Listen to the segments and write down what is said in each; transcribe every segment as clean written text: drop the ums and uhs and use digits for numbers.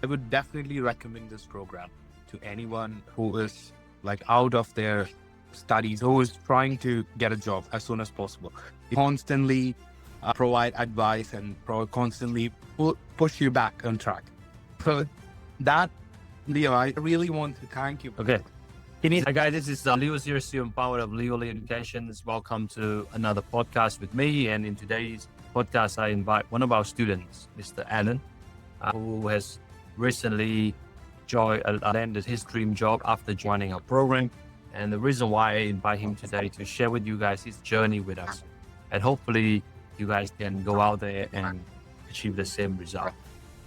I would definitely recommend this program to anyone who is like out of their studies, who is trying to get a job as soon as possible. It constantly provide advice and constantly push you back on track. So that, Leo, I really want to thank you. Okay. Hi guys, this is Leo here, student power of legal educations. Welcome to another podcast with me. And in today's podcast, I invite one of our students, Mr. Alan, who has recently landed his dream job after joining our program. And the reason why I invite him today to share with you guys his journey with us. And hopefully you guys can go out there and achieve the same result.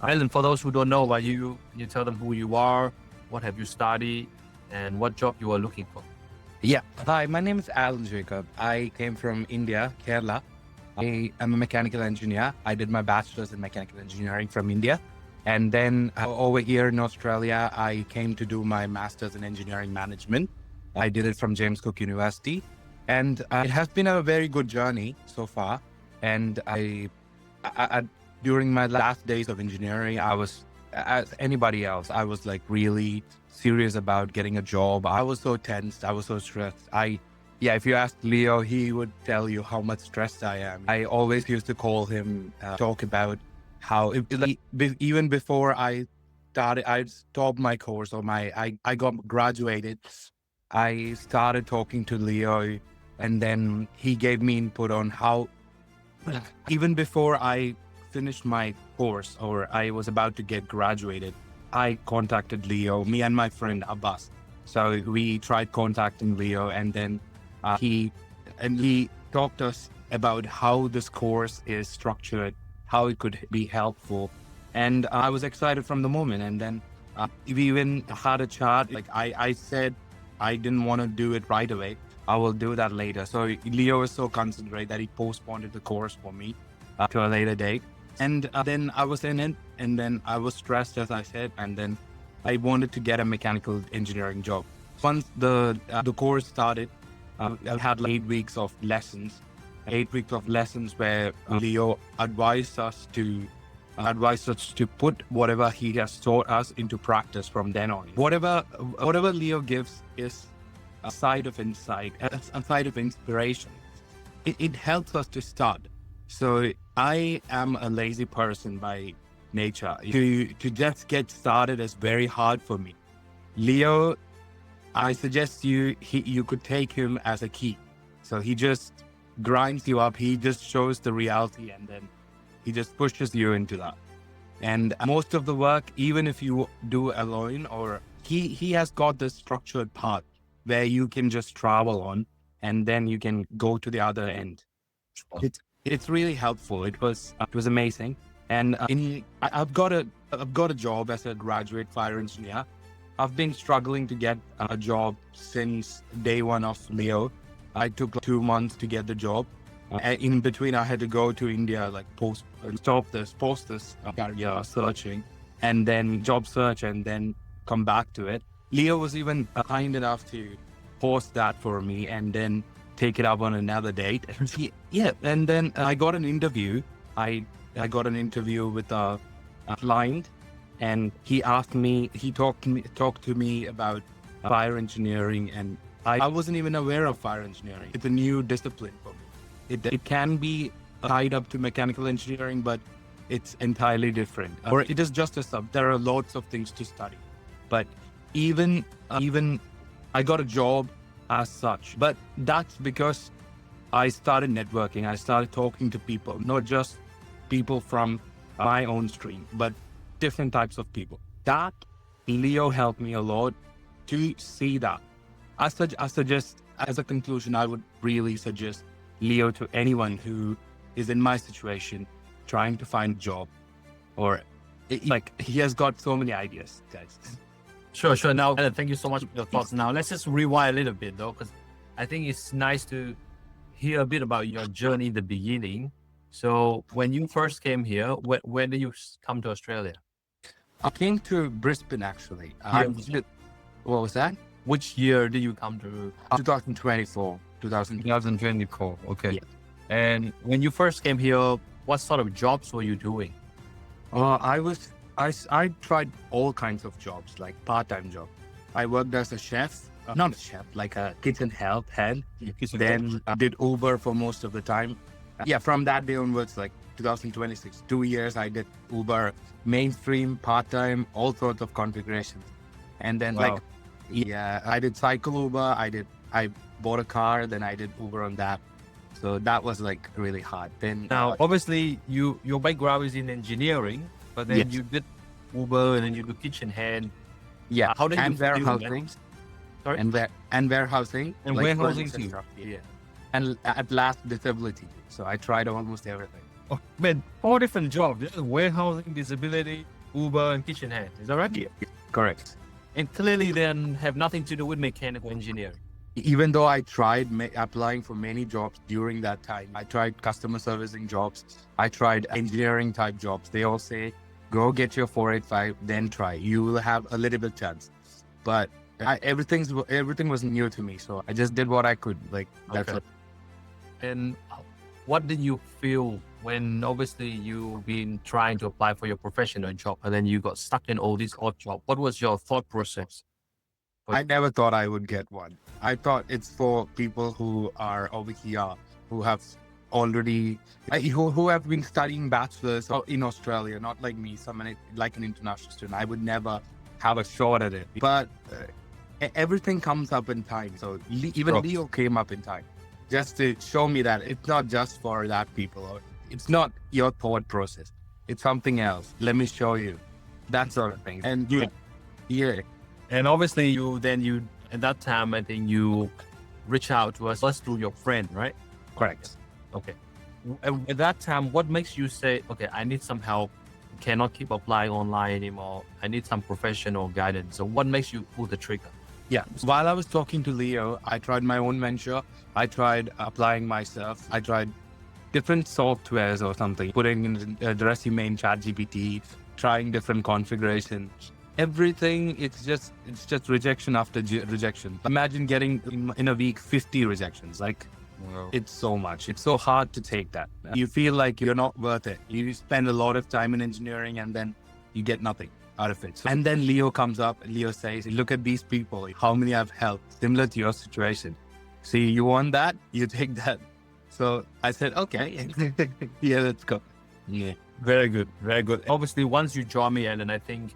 Alan, for those who don't know about you, can you tell them who you are, what have you studied, and what job you are looking for? Yeah. Hi, my name is Alan Jacob. I came from India, Kerala. I am a mechanical engineer. I did my bachelor's in mechanical engineering from India. And then over here in Australia, I came to do my master's in engineering management. I did it from James Cook University. And it has been a very good journey so far. And I during my last days of engineering, I was, as anybody else, I was like really serious about getting a job. I was so tensed. I was so stressed. If you ask Leo, he would tell you how much stressed I am. I always used to call him, talk about how, even before I stopped my course or I got graduated, I started talking to Leo, and then he gave me input on how, even before I finished my course or I was about to get graduated, I contacted Leo, me and my friend Abbas. So we tried contacting Leo, and then he talked to us about how this course is structured, how it could be helpful. And I was excited from the moment. And then we even had a chat. Like I said, I didn't want to do it right away. I will do that later. So Leo was so considerate that he postponed the course for me to a later date. And then I was in it, and then I was stressed, as I said, and then I wanted to get a mechanical engineering job. Once the course started, I had like 8 weeks of lessons. 8 weeks of lessons where Leo advised us to put whatever he has taught us into practice from then on. Whatever Leo gives is a side of insight, a side of inspiration. It helps us to start. So I am a lazy person by nature. To just get started is very hard for me. Leo, I suggest you could take him as a key. So he just grinds you up. He just shows the reality, and then he just pushes you into that. And most of the work, even if you do alone, or he has got this structured path where you can just travel on, and then you can go to the other end. It's really helpful. It was amazing. And I've got a job as a graduate fire engineer. I've been struggling to get a job since day one of Leo. I took like 2 months to get the job. In between, I had to go to India, like post this career searching, and then job search, and then come back to it. Leo was even kind enough to post that for me, and then take it up on another date. And then I got an interview. I got an interview with a client, and he talked to me about fire engineering, and I wasn't even aware of fire engineering. It's a new discipline for me. It can be tied up to mechanical engineering, but it's entirely different. Or it is just a sub. There are lots of things to study, but even I got a job as such. But that's because I started networking. I started talking to people, not just people from my own stream, but different types of people. That Leo helped me a lot to see that. I suggest, as a conclusion, I would really suggest Leo to anyone who is in my situation, trying to find a job, or he has got so many ideas, guys. Sure. Now, Alan, thank you so much for your thoughts. Now, let's just rewind a little bit, though, because I think it's nice to hear a bit about your journey in the beginning. So, when you first came here, when did you come to Australia? I came to Brisbane, actually. What was that? Which year did you come to? 2024. 2024. Okay. Yeah. And when you first came here, what sort of jobs were you doing? I was I tried all kinds of jobs, like part-time job. I worked as a chef, not a chef, like a kitchen help hand. Then did Uber for most of the time. Yeah, from that day onwards, like 2026, 2 years, I did Uber, mainstream, part-time, all sorts of configurations. And then Wow. yeah, I did cycle Uber. I bought a car, then I did Uber on that. So that was like really hard. Then Now, obviously, your background is in engineering, but then Yes. you did Uber and then you do Kitchenhand. yeah, How did and you feel, man? warehousing, Sorry? and warehousing, And like warehousing furniture too. stuff, Yeah. And at last disability. So I tried almost everything. Oh, man, 4 different jobs. Yeah, warehousing, disability, Uber, and Kitchenhand. Is that right? Yeah. Correct. And clearly, then have nothing to do with mechanical engineering. Even though I tried applying for many jobs during that time, I tried customer servicing jobs, I tried engineering type jobs. They all say, go get your 485, then try. You will have a little bit chance. But everything was new to me, so I just did what I could. Like that's Okay. what, And what did you feel when obviously you've been trying to apply for your professional job and then you got stuck in all these odd jobs? What was your thought process? I never thought I would get one. I thought it's for people who are over here, who have already, who have been studying bachelor's in Australia, not like me, someone like an international student. I would never have a shot at it. But everything comes up in time. So even Bro. Leo came up in time just to show me that it's not just for that people. Or it's not your thought process. It's something else. Let me show you. That sort of thing. And yeah. And obviously you at that time, I think you reach out to us through your friend, right? Correct. Okay. And at that time, what makes you say, okay, I need some help. Cannot keep applying online anymore. I need some professional guidance. So what makes you pull the trigger? Yeah. While I was talking to Leo, I tried my own venture. I tried applying myself. I tried different softwares or something, putting in the resume in ChatGPT, trying different configurations. Everything, it's just rejection after rejection. Imagine getting in a week 50 rejections. Like, it's so much. It's so hard to take that. You feel like you're not worth it. You spend a lot of time in engineering and then you get nothing out of it. And then Leo comes up. Leo says, look at these people, how many I've helped, similar to your situation. See, you want that? You take that. So I said, okay, yeah, let's go. Yeah. Very good. Very good. Obviously, once you join me, and I think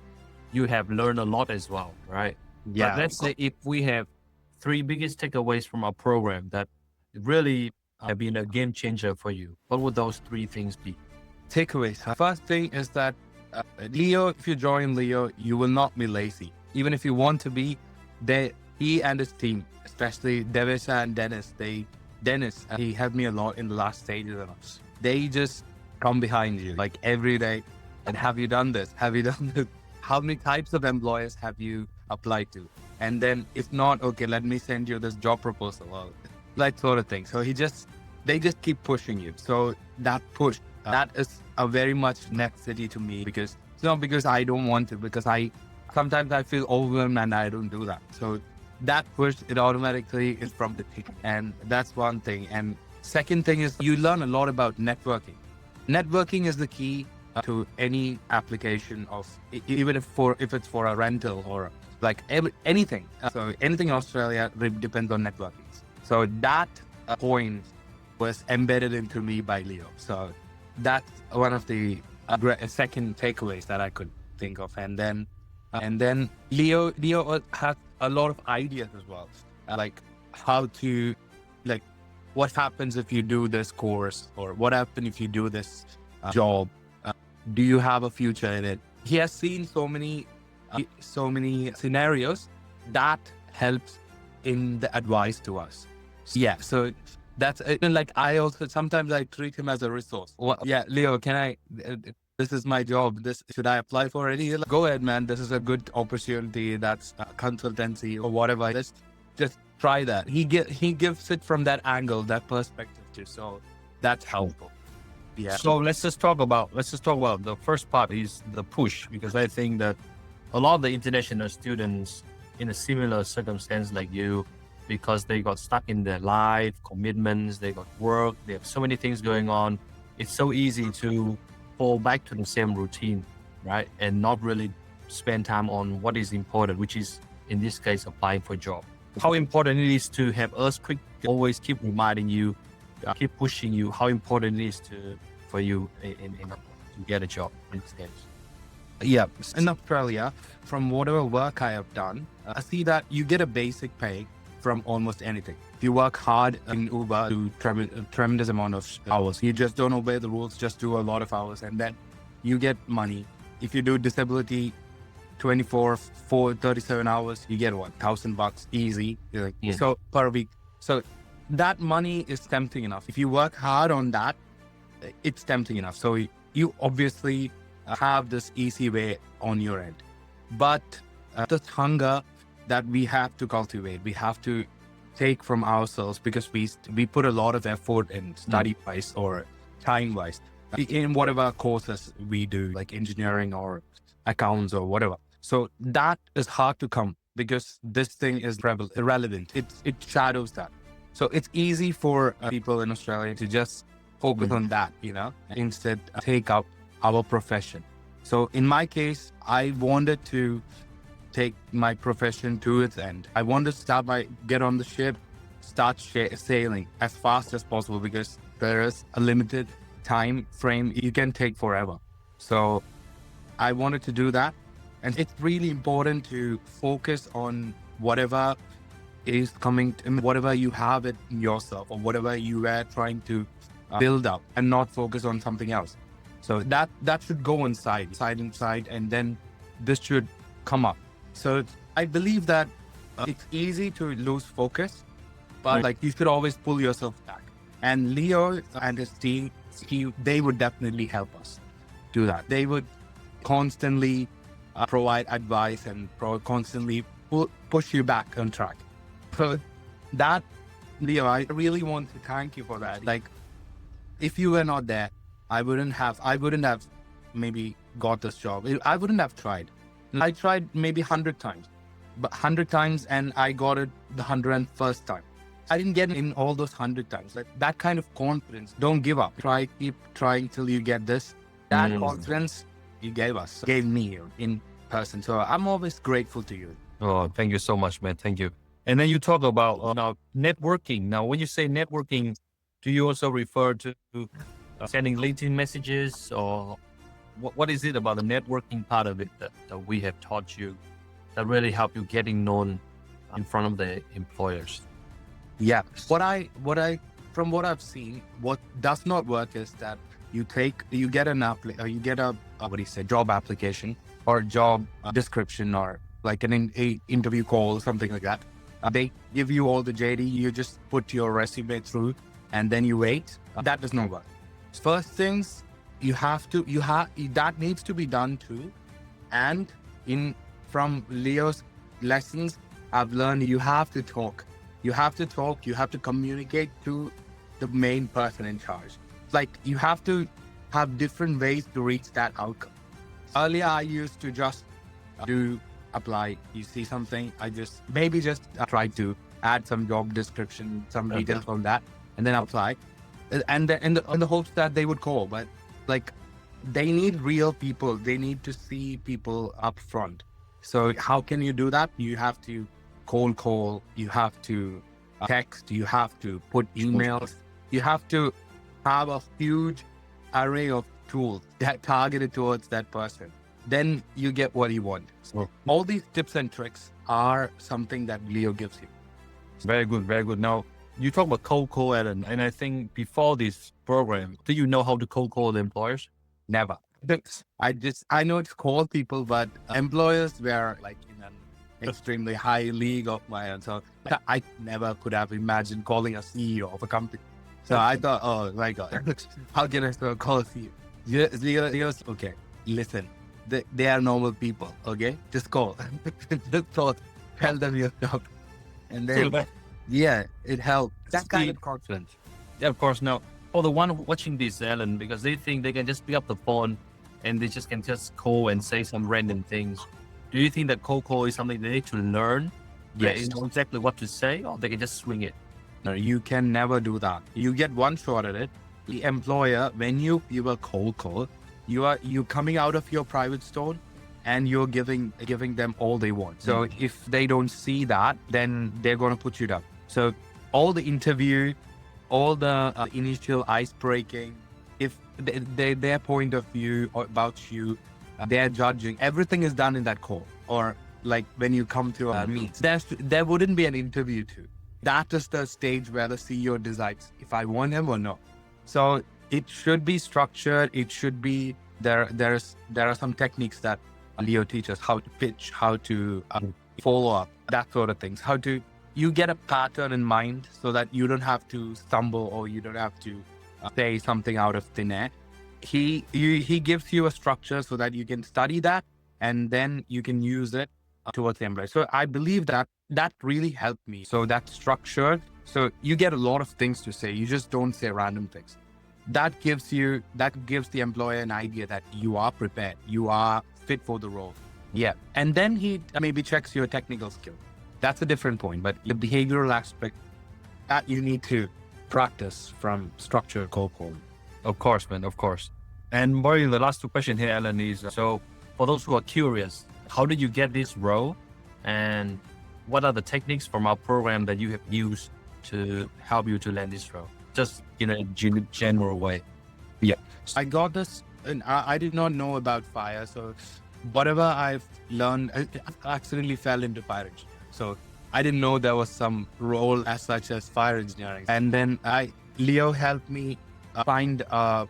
you have learned a lot as well, right? Yeah. But let's say if we have 3 biggest takeaways from our program that really have been a game changer for you, what would those 3 things be? Takeaways. First thing is that Leo, if you join Leo, you will not be lazy. Even if you want to be, he and his team, especially Devesa and Dennis, he helped me a lot in the last stages of us. They just come behind you like every day. And have you done this? Have you done this? How many types of employers have you applied to? And then if not, okay, let me send you this job proposal or that sort of thing. So they just keep pushing you. So that push, that is a very much necessity to me, because it's not because I don't want to, because sometimes I feel overwhelmed and I don't do that. So that push, it automatically is from the team. And that's one thing. And second thing is you learn a lot about networking. Networking is the key to any application of, even if it's for a rental or like anything. So anything in Australia depends on networking. So that point was embedded into me by Leo. So that's one of the second takeaways that I could think of. And then Leo has a lot of ideas as well, like how to, like what happens if you do this course, or what happens if you do this job. Do you have a future in it? He has seen so many scenarios that helps in the advice to us. Yeah, so that's like I also sometimes I treat him as a resource. Yeah, Leo, this is my job. Should I apply for it? He's like, go ahead, man. This is a good opportunity. That's a consultancy or whatever. Just try that. He gives it from that angle, that perspective too. So that's helpful. Yeah. So let's just talk about the first part is the push, because I think that a lot of the international students in a similar circumstance like you, because they got stuck in their life, commitments, they got work, they have so many things going on. It's so easy to fall back to the same routine. right? And not really spend time on what is important, which is in this case applying for a job. How important it is to have us quick, always keep reminding you, keep pushing you. How important it is for you to get a job in this case. Yeah, in Australia, from whatever work I have done, I see that you get a basic pay from almost anything. If you work hard in Uber, do a tremendous amount of hours. You just don't obey the rules, just do a lot of hours, and then you get money. If you do disability 37 hours, you get what, $1,000 easy, so per week. So that money is tempting enough. If you work hard on that, it's tempting enough. So you obviously have this easy way on your end. But this hunger that we have to cultivate, we have to take from ourselves, because we put a lot of effort in study-wise or time-wise in whatever courses we do, like engineering or accounts or whatever. So that is hard to come because this thing is irrelevant. It shadows that. So it's easy for people in Australia to just focus on that, instead take up our profession. So in my case, I wanted to take my profession to its end. I wanted to get on the ship, start sailing as fast as possible, because there is a limited time frame. You can take forever. So I wanted to do that. And it's really important to focus on whatever is coming, whatever you have it in yourself, or whatever you were trying to build up, and not focus on something else. So that should go inside, and then this should come up. So I believe that it's easy to lose focus, but like you should always pull yourself back. And Leo and his team, they would definitely help us do that. They would constantly provide advice and constantly push you back on track. So that, Leo, I really want to thank you for that. Like, if you were not there, I wouldn't have maybe got this job. I wouldn't have tried. I tried maybe 100 times, but 100 times, and I got it the 101st time. I didn't get it in all those 100 times. Like that kind of confidence. Don't give up. Keep trying till you get this. That confidence you gave me in person. So I'm always grateful to you. Oh, thank you so much, man. Thank you. And then you talk about now networking. Now, when you say networking, do you also refer to sending LinkedIn messages, or what is it about the networking part of it that we have taught you that really help you getting known in front of the employers? Yeah. From what I've seen, what does not work is that you get a job application or job description, or like an interview call or something like that. They give you all the JD, you just put your resume through, and then you wait. That does not work. First things, that needs to be done too. And from Leo's lessons, I've learned you have to talk. You have to communicate to the main person in charge. Like, you have to have different ways to reach that outcome. Earlier, I used to just apply. You see something, I just try to add some job description, some details on that, and then apply. And in the hopes that they would call. But like, they need real people. They need to see people up front. So how can you do that? You have to cold call. You have to text. You have to put emails. You have to have a huge array of tools that targeted towards that person. Then you get what you want. So all these tips and tricks are something that Leo gives you. Very good, very good. Now, you talk about cold call, Alan, and I think before this program, do you know how to cold call the employers? Never. I know it's called people, but employers were like in an extremely high league of my own. So I never could have imagined calling a CEO of a company. So I thought, oh my God, how can I call a CEO? Leo's, okay, listen, they are normal people, okay? Just call. Just tell them your job. And then, yeah, it helped. That kind of confidence. Yeah, of course. Now, for the one watching this, Alan, because they think they can just pick up the phone and they can call and say some random things. Do you think that cold call is something they need to learn? Yes. They know exactly what to say, or they can just swing it? No, you can never do that. You get one shot at it. The employer, when you give a cold call, you coming out of your private store and you're giving them all they want. So if they don't see that, then they're going to put you down. So all the interview, all the initial ice breaking, if their point of view about you, their judging, everything is done in that call. Or like when you come to a meet, there wouldn't be an interview too. That is the stage where the CEO decides if I want him or not. So it should be structured. It should be there are some techniques that Leo teaches, how to pitch, how to follow up, that sort of things. You get a pattern in mind so that you don't have to stumble or you don't have to say something out of thin air. He gives you a structure so that you can study that and then you can use it towards the employee. So I believe that really helped me. So that's structured. So you get a lot of things to say. You just don't say random things. That gives the employer an idea that you are prepared. You are fit for the role. Yeah. And then he maybe checks your technical skill. That's a different point. But the behavioral aspect, that you need to practice from structured cold calling. Of course, man, of course. And Murray, the last two questions here, Alan, is so for those who are curious, how did you get this role? And what are the techniques from our program that you have used to help you to land this role? Just in a general way. Yeah. I got this, and I did not know about fire. So whatever I've learned, I accidentally fell into fire engineering. So I didn't know there was some role as such as fire engineering. And then Leo helped me find a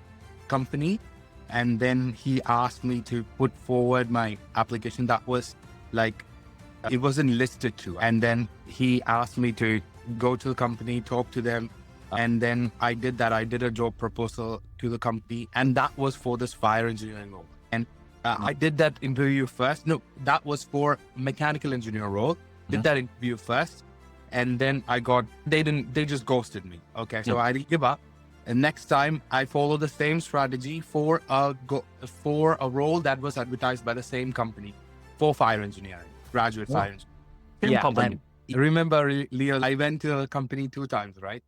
company. And then he asked me to put forward my application that was like, it wasn't listed to. And then he asked me to go to the company, talk to them. And then I did that. I did a job proposal to the company, and that was for this fire engineering role. And I did that interview first. No, that was for mechanical engineer role. Did that interview first. And then they just ghosted me. Okay. So I didn't give up. And next time I followed the same strategy for a role that was advertised by the same company for fire engineering, graduate fire engineering. Company. Remember, Leo, I went to a company 2 times, right?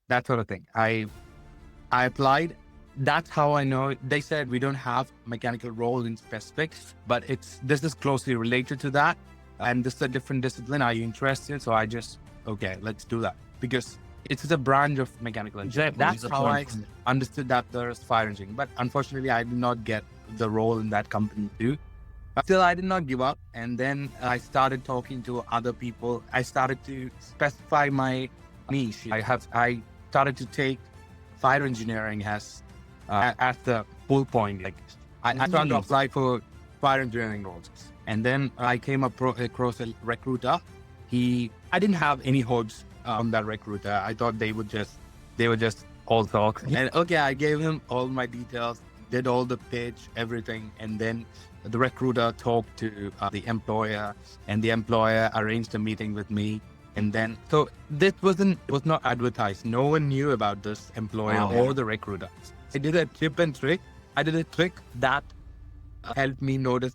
That sort of thing. I applied. That's how I know. They said we don't have mechanical role in specific, but this is closely related to that. And this is a different discipline. Are you interested? So I just, okay, let's do that. Because it's a branch of mechanical engineering. Exactly. That's how I understood that there's fire engineering. But unfortunately, I did not get the role in that company too. Still, I did not give up. And then I started talking to other people. I started to specify my niche. I started to take fire engineering as the full point. Like I started to apply for fire engineering roles. And then I came across a recruiter. I didn't have any hopes on that recruiter. I thought they would just all talk. And okay, I gave him all my details, did all the pitch, everything. And then the recruiter talked to the employer, and the employer arranged a meeting with me. And then, so this was not advertised. No one knew about this employer or the recruiter. I did a tip and trick. I did a trick that helped me notice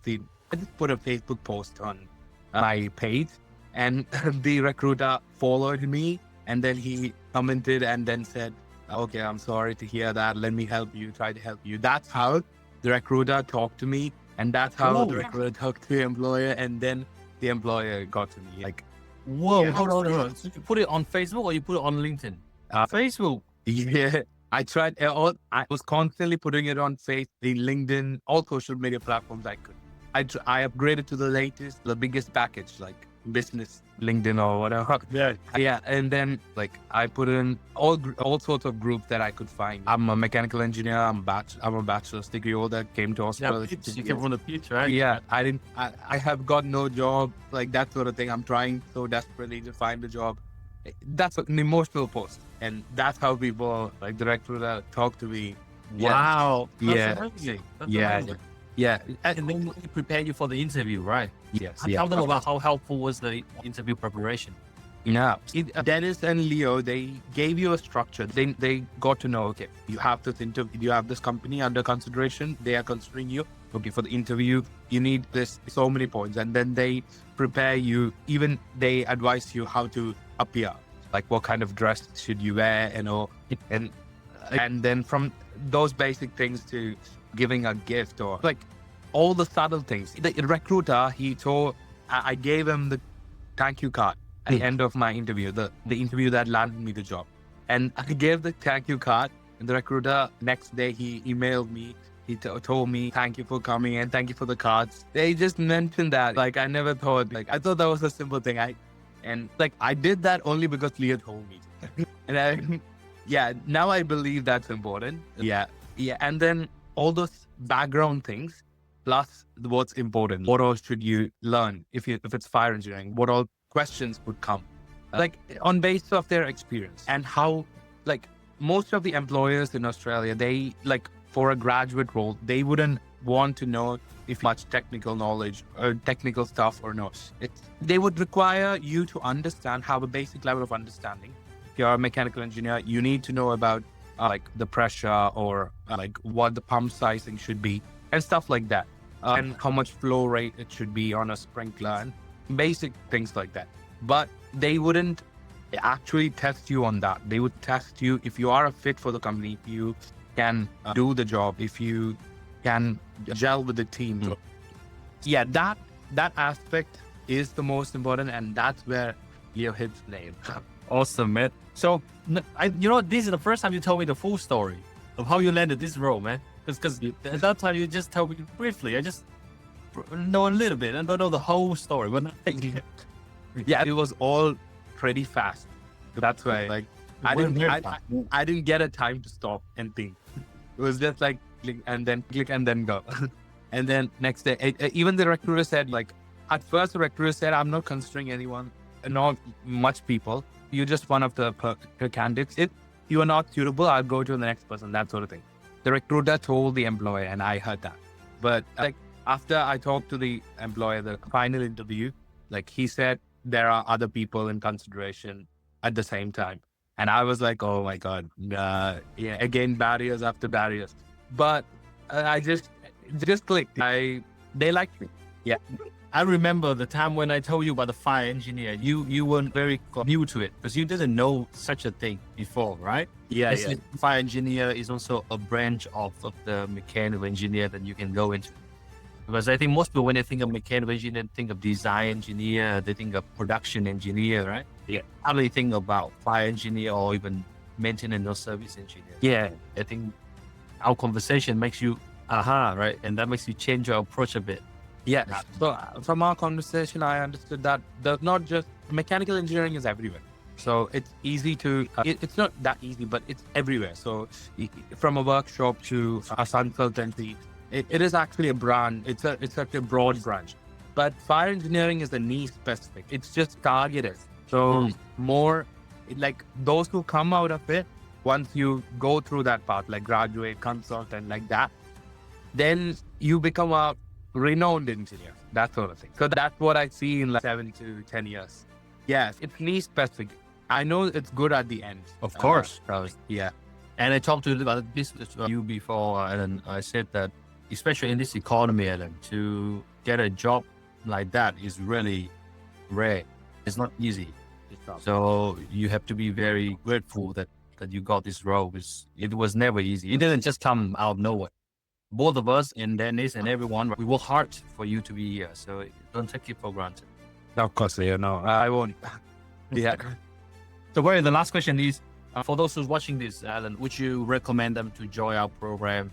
I just put a Facebook post on my page, and the recruiter followed me, and then he commented and then said, okay, I'm sorry to hear that. Let me help you, try to help you. That's how the recruiter talked to me. And that's how the recruiter talked to the employer. And then the employer got to me. Like, whoa, hold on. So you put it on Facebook or you put it on LinkedIn? Facebook. Yeah, I tried. I was constantly putting it on Facebook, LinkedIn, all social media platforms I could. I upgraded to the latest, the biggest package, like business LinkedIn or whatever. Yeah. And then like I put in all sorts of groups that I could find. I'm a mechanical engineer. I'm a bachelor's degree holder. Came to Australia. Yeah, you came from the pitch, right? Yeah. I have got no job, like that sort of thing. I'm trying so desperately to find a job. That's an emotional post, and that's how people like the recruiter talk to me. Wow. Yeah. Yeah. And then they prepare you for the interview, right? Yes. Tell them about how helpful was the interview preparation. Yeah. Dennis and Leo, they gave you a structure. They got to know, okay, you have this interview, you have this company under consideration. They are considering you. Okay, for the interview, you need so many points. And then they prepare you, even they advise you how to appear, like what kind of dress should you wear, and then from those basic things to giving a gift or like all the subtle things. The recruiter, I gave him the thank you card at the end of my interview, the interview that landed me the job. And I gave the thank you card, and the recruiter, next day, he emailed me. He told me, thank you for coming and thank you for the cards. They just mentioned that. Like, I never thought, like, I thought that was a simple thing. I did that only because Leo told me. And now I believe that's important. Yeah. And then all those background things, plus what's important. What all should you learn if it's fire engineering? What all questions would come? Like, on basis of their experience and how, like, most of the employers in Australia, they, like, for a graduate role, they wouldn't want to know if much technical knowledge or technical stuff or not. They would require you to understand, have a basic level of understanding. If you're a mechanical engineer, you need to know about like the pressure or like what the pump sizing should be and stuff like that. And how much flow rate it should be on a sprinkler and basic things like that. But they wouldn't actually test you on that. They would test you if you are a fit for the company, if you can do the job, if you can gel with the team. Yeah, that aspect is the most important, and that's where Leo hits the nail. Awesome, man. So, this is the first time you told me the full story of how you landed this role, man. Because at that time you just told me briefly. I just know a little bit. I don't know the whole story, but yeah, it was all pretty fast. That's why, like, I didn't get a time to stop and think. It was just like click and then go. And then next day, even the recruiter said, like, at first the recruiter said, I'm not considering anyone, not much people. You're just one of the candidates. If you are not suitable, I'll go to the next person, that sort of thing. The recruiter told the employer, and I heard that. But like after I talked to the employer, the final interview, like he said, there are other people in consideration at the same time. And I was like, oh my God, again, barriers after barriers. But I just clicked. They liked me. Yeah. I remember the time when I told you about the fire engineer, you weren't very new to it because you didn't know such a thing before, right? Yeah. Fire engineer is also a branch of the mechanical engineer that you can go into. Because I think most people, when they think of mechanical engineer, think of design engineer, they think of production engineer, right? Yeah. How do you think about fire engineer or even maintenance or service engineer? Yeah. I think our conversation makes you, right? And that makes you change your approach a bit. Yeah. So from our conversation, I understood that there's not just mechanical engineering is everywhere. So it's easy to, it's not that easy, but it's everywhere. So from a workshop to a consultancy, it is actually a branch. It's such a broad branch. But fire engineering is a niche specific. It's just targeted. So more like those who come out of it, once you go through that path, like graduate, consultant, like that, then you become a renowned engineer, that sort of thing. So that's what I see in like 7 to 10 years. Yes, it's niche specific. I know it's good at the end. Of course. Yeah. And I talked to you about this with you before, and I said that, especially in this economy, Alan, to get a job like that is really rare. It's not easy. So you have to be very grateful that you got this role, because it was never easy. It didn't just come out of nowhere. Both of us and Dennis and everyone, we work hard for you to be here. So don't take it for granted. Of course, no, I won't. Yeah. So Barry, the last question is, for those who's watching this, Alan, would you recommend them to join our program?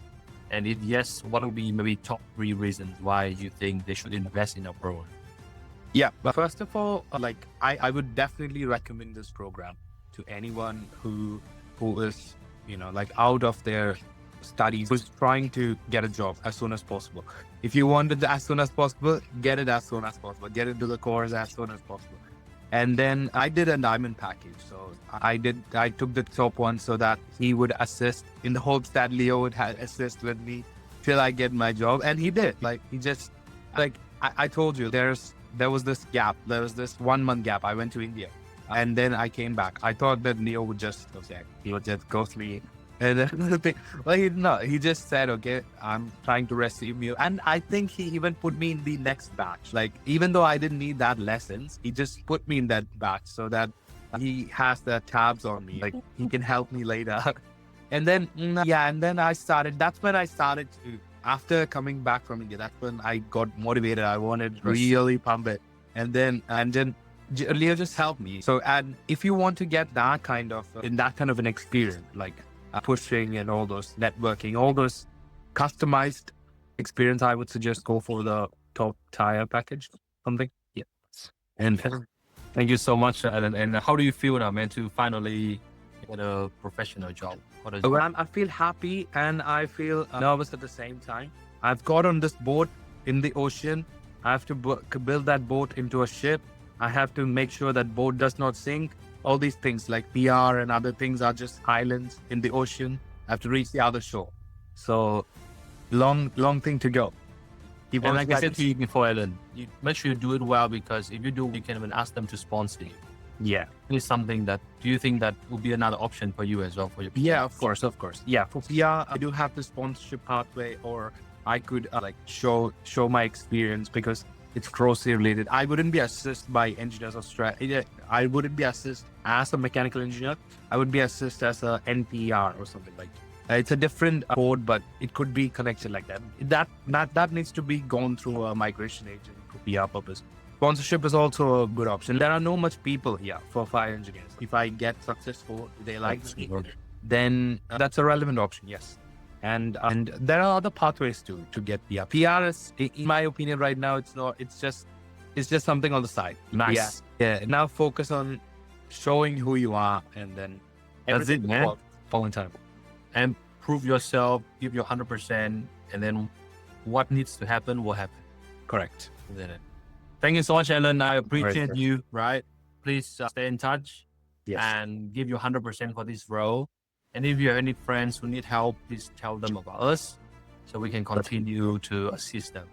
And if yes, what would be maybe top 3 reasons why you think they should invest in our program? Yeah, but first of all, like I would definitely recommend this program to anyone who is, like out of their studies, who's trying to get a job as soon as possible. If you want it as soon as possible, get it as soon as possible. Get into the course as soon as possible. And then I did a diamond package. So I took the top one so that he would assist, in the hopes that Leo would assist with me till I get my job. And he did. Like, he just, like I told you, there was this gap. There was this 1 month gap. I went to India and then I came back. I thought that Leo would just, he would just ghost me. And then, well, he just said, okay, I'm trying to receive you. And I think he even put me in the next batch. Like, even though I didn't need that lessons, he just put me in that batch so that he has the tabs on me. Like, he can help me later. And then, and then that's when I started to, after coming back from India, that's when I got motivated. I wanted to really pump it. And then Leo just helped me. So, and if you want to get that kind of an experience, like pushing and all those networking, all those customized experience, I would suggest go for the top tier package, something. Yeah. And thank you so much, Alan. And how do you feel now, man, to finally get a professional job? I feel happy and I feel nervous at the same time. I've got on this boat in the ocean. I have to build that boat into a ship. I have to make sure that boat does not sink. All these things like PR and other things are just islands in the ocean. I have to reach the other shore. So long thing to go. And like I said to you before, Alan, you make sure you do it well, because if you do, you can even ask them to sponsor you. Yeah. It's something that, do you think that would be another option for you as well? For your Yeah, of course. Yeah, for PR, I do have the sponsorship pathway, or I could show my experience, because it's closely related. I wouldn't be assisted by Engineers Australia. I wouldn't be assisted as a mechanical engineer. I would be assisted as a NPR or something like that. It's a different board, but it could be connected like that. That needs to be gone through a migration agent for PR purpose. Sponsorship is also a good option. There are no much people here for fire engineers. If I get successful, they like me, then that's a relevant option, yes. And there are other pathways to get PR. PR is, in my opinion, right now, it's just something on the side. Nice. Yeah. Now focus on showing who you are, and then that's it, man. Fall in time. And prove yourself, give your 100%, and then what needs to happen will happen. Correct. Thank you so much, Alan. I appreciate you. Right. Please stay in touch. Yes. And give you 100% for this role. And if you have any friends who need help, please tell them about us, so we can continue to assist them.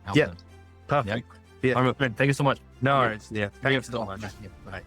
Help them. Perfect. Yeah. Thank you so much. No worries. Yeah. Thank you so much. Bye.